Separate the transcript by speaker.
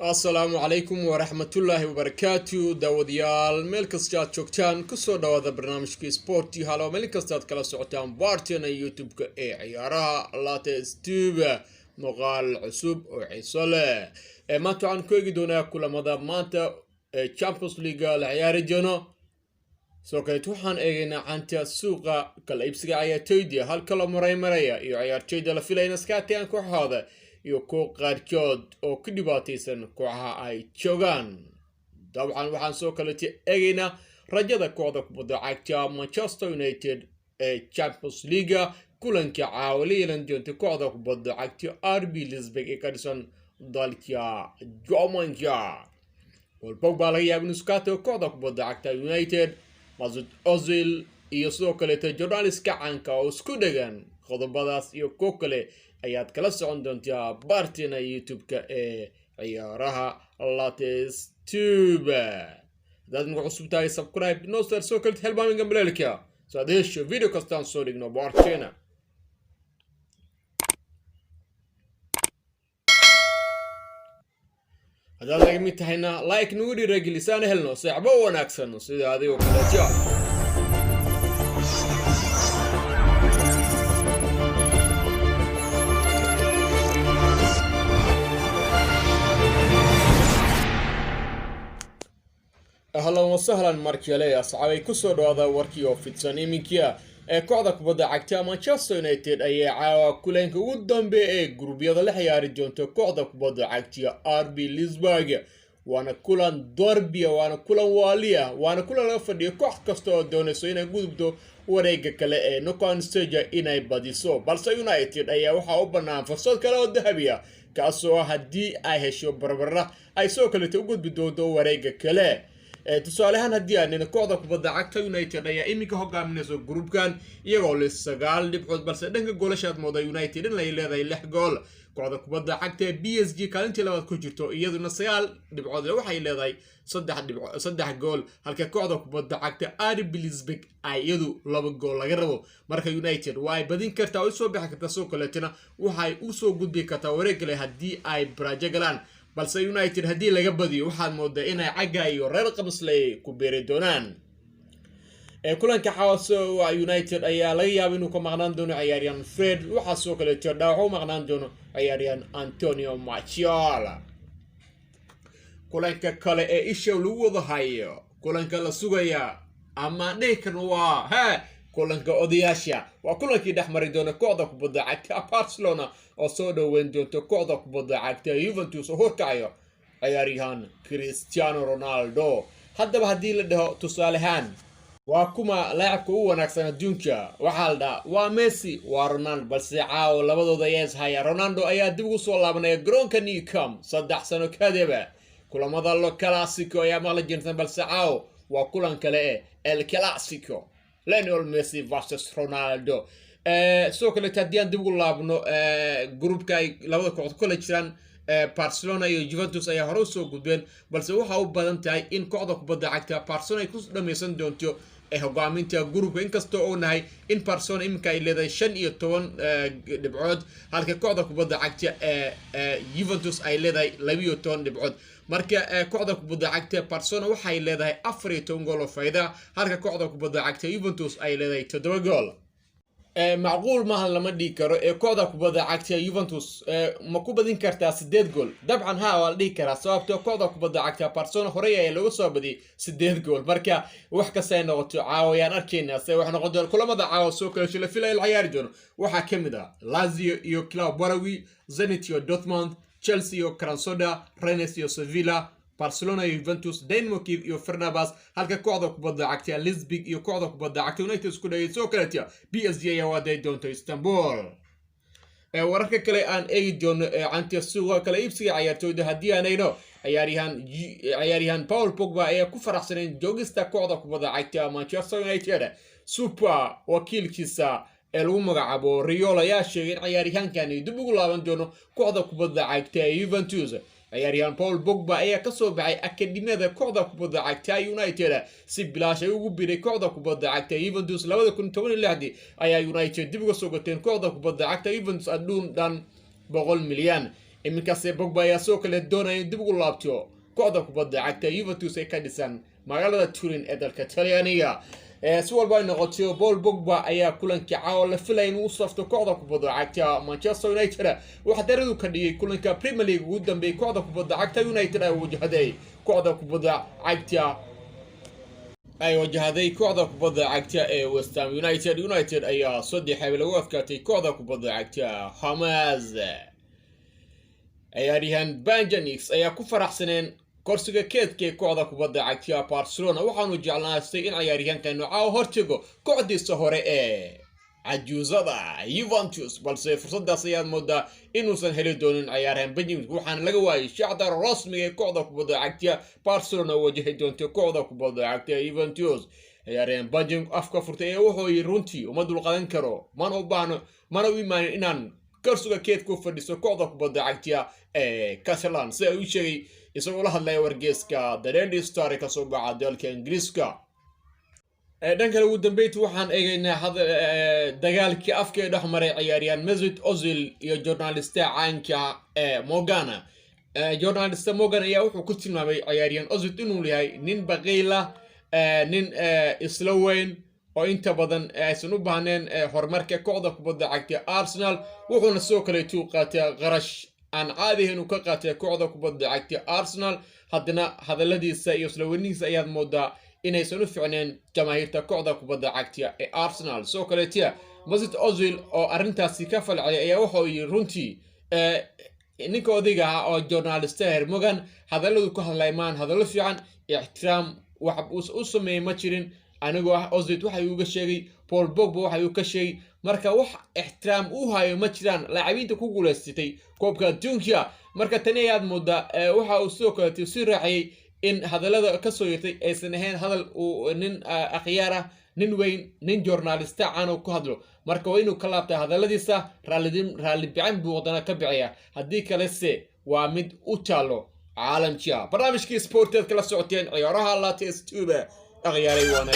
Speaker 1: السلام عليكم ورحمة الله وبركاته داوديال ملكستات شوكتان كسو داود برنامجكي سبورتي هالو ملكستات كلا سعوتان بارتينا يوتيوب كأي عيارها لاتس توبة مغال عصوب وعيصالة ما تعان كويقي دونا كل مدى مانتا تشامبيونز ليغا العياري جونو سو كانت waxaan eegaynaa canta suuqa kala iibsiga ciyaartoyda halka la maraya iyo ciyaartoyda la filayna skaatiyan kooxooda iyo koox qaarkood oo ku dhibaataysan kooxaha ay joogaan dabcan waxaan soo kala eegaynaa rajada kooxda kubadda cagta Manchester United ee Champions League kulanka caawiliyeelan doonta kooxda kubadda cagta RB Leipzig ee ka dhisan dalka Germany Pogba laga yaabay inuu skaato kooxda kubadda cagta United Mesut Ozil iyo sidoo kale journalistka caanka oo isku dhagan qodobadaas iyo koox kale ayaad kala socon doontaa bartina YouTube-ka ee ciyaaraha latest tube dad nagu cusub tahay subscribe no star soo kale helbaaminga balelka soo adeesho video kastaan soo dhigno bartina هذا اللي متهنا لايك نوري رجل لسان هلنا صعبة وناكسن سيدا هذه وكذا جاء أهلا وسهلا مركلي أصحابي كسر هذا وركي وفيتساني منكيا kooxda kubadda cagta Manchester United ayaa caawa kulanka ugu dambeeyay gruubyada la ciyaari doonta kooxda kubadda cagta RB Leipzig waana kulan derby waana kulan waaliya waana kulan laga fadhiyo koox kasta oo doonayso inay gudubto wareegga kale ee knockout stage inay badiso balse United ayaa waxa u bannaan fursad kale oo dahabi ah kaasoo haddii ay hesho barbara ay soo kale u gudbi doonto wareegga kale tusaalahan haddii aanina kooxda kubadda cagta United ayaa iminka hogaaminayso groupkan iyagoo leh 9 dhibcood balse dhanka goolashaad mooda United in ay leedahay 6 gool kooxda kubadda cagta PSG kaalintii labaad ku jirto iyaduna 9 dhibcood waxay leedahay 3 gool halka kooxda kubadda cagta RB Leipzig ay iyadu 2 gool laga rabo marka United way badin kartaa oo soo bixi kartaa soo kaleetana waxay u soo gudbi kartaa wareeg kale haddii ay baraja galaan balse United haddii laga badiyo waxaad moodaa inay caga iyo reer qamsley ku beeri doonaan kulanka xawaaso waa United ayaa laga yaabay inuu ka maqnaan doono ciyaaryahan Fred waxa soo kale dhaawac u maqnaan doono ciyaaryahan Antonio Martial kulanka kale ee isha lagu wada hayo kulanka la sugaya ama dheekan waa kulanka odayaasha waa kulankii dhexmari doona kooxda kubadda cagta Barcelona oo soo dhaweyn doonta kooxda kubadda cagta Juventus oo horkacayo ciyaaryahan Cristiano Ronaldo haddaba haddii la dhaho tusaalahan waa kuma laacibka ugu wanaagsan adduunka waxaa la dhahaa waa Messi waa Ronaldo balse caawa labadooda ayaa ishaya Ronaldo ayaa dib ugu soo laabanaya garoonka Nou Camp 3 sano kadib kulamada lo Clasico ayaa maqla jirtan balse caawa waa kulan kale El Clasico Lionel Messi versus Ronaldo soo kale taadiyaan dib ugu laabno groupka ay labada kooxood kala jiraan Barcelona iyo Juventus ayaa hore soo gudbeen balse waxa u badan tahay in kooxda kubadda cagta Barcelona ay ku dhameysan doonto hogaaminta groupka inkastoo oo nahay in Barcelona imika ay leedahay 15 dhibcood halka kooxda kubadda cagta Juventus ay leedahay 12 dhibcood marka kooxda kubadda cagta Barcelona waxay leedahay 14 gool oo fayda halka kooxda kubadda cagta Juventus ay leedahay 7 gool macquul ma lama dhigi karo kooxda kubadda cagta Juventus ma ku badin kartaa 8 gool dabcan waa la dhigi karaa sababtoo kooxda kubadda cagta Barcelona hore ay lagu soo badiyay 8 gool marka wax ka soo noqoto caawiyaan arkeena say wax noqon doon kulamada caawa soo kala shila filay ciyaari doono waxa kamid ah Lazio iyo Club Brugge Zenit iyo Dortmund Chelsea iyo Krasnodar Rennes iyo Sevilla Barcelona iyo Juventus Dynamo Kiev iyo Fenerbahce halka kooxda kubadda cagta Leipzig iyo kooxda kubadda cagta United isku dhayay soo kale PSG ayaa waday doonto Istanbul wararka kale aan eegi doono canta suuqa kala iibsiga ciyaartoyda haddii aanayno ciyaaryahan Paul Pogba ayaa ku faraxsaneen joogista kooxda kubadda cagta Manchester United super wakiilkiisa lagu magacaabo Raiola ayaa sheegay in ciyaaryahankani dib ugu laaban doono kooxda kubadda cagta Juventus ciyaaryahan Paul Pogba ayaa ka soo baxay akademiyada kooxda kubadda cagta United si bilaash ay ugu biiray kooxda kubadda cagta Juventus 2016 ayaa United dib uga soo gateen kooxda kubadda cagta Juventus adduun dhan 100 milyan iminkaase Pogba ayaa soo kale doonaya dib ugu laabto kooxda kubadda cagta Juventus ee ka dhisan magaalada Turin ee dalka Talyaaniga si walba ay noqoto Paul Pogba ayaa kulankii caawa la filayay inuu safto kooxda kubadda cagta Manchester United waxa daradu ka dhigay kulanka Premier League ugu dambeeyay kooxda kubadda cagta United ay wajahday kooxda kubadda cagta ee West Ham United ayaa 3 lagu adkaatay kooxda kubadda cagta Hammers ciyaaryahan Benjanix ayaa ku faraxsaneen korsiga keedka kooxda kubadda cagta Barcelona waxaanu jeclaastay in ciyaaryahanka nooca hortago kooxdiisa hore ee cajuuzada Juventus balse fursadaas ayaa moodaa inuusan heli doonin ciyaaryahan Benjamin waxaana laga waayay shacda rasmiga ee kooxda kubadda cagta Barcelona wajahay doonto kooxda kubadda cagta Juventus ciyaaryahan Benjamin afka furtay ee wuxuu yiri runtii uma dulqaadan karo mana u imaanin inaan korsiga keedka u fadhiso kooxda kubadda cagta ee Catalan si uu sheegay isagoo la hadlaya wargeyska The Daily Star ka soo baxa dalka Ingiriiska dhanka ugu dambeeyay waxaan eegaynaa dagaalkii afka ee dhexmaray ciyaaryahan Mesut Ozil iyo journalista caanka Morgan journalista Morgan ayaa wuxuu ku tilmaamay ciyaaryahan Ozil inuu yahay nin baqiila nin isla weyn oo inta badan aysan u baahneen horumarka kooxda kubadda cagta Arsenal wuxuuna soo kale qaatay qarash aan caadi ahayn ka qaatay kooxda kubadda cagta Arsenal haddana hadaladiisa iyo isla weyniisa ayaa moodaa inaysan u fiicneen jamaahiirta kooxda kubadda cagta ee Arsenal soo kale Mesut Ozil oo arintaasi ka falcelay ayaa wuxuu yiri runtii ninka odayga ah oo journalista Morgan hadaladu ku hadlaymaan hadallo fiican ixtiraam wax u sameeyay ma jirin anigoo Ozil waxa uu uga sheegay Paul Pogba waxa uu ka sheegay marka wax ixtiraam u hayo ma jiraan laacibiinta ku guuleystay koobka adduunka marka tani ayaa moodaa waxa uu soo kale si raacay in hadalada ka soo yirtay aysan ahayn hadal uu nin akhyaara nin weyn nin journalista aan ku hadlo marka waa inuu ka laabtaa hadaladiisa raali bixin buu wadana ka bixiya haddii kale se waa mid u taalo caalamka barnaamijkii sporteed kala socoteen ciyaaraha la teestuba أغياري وانا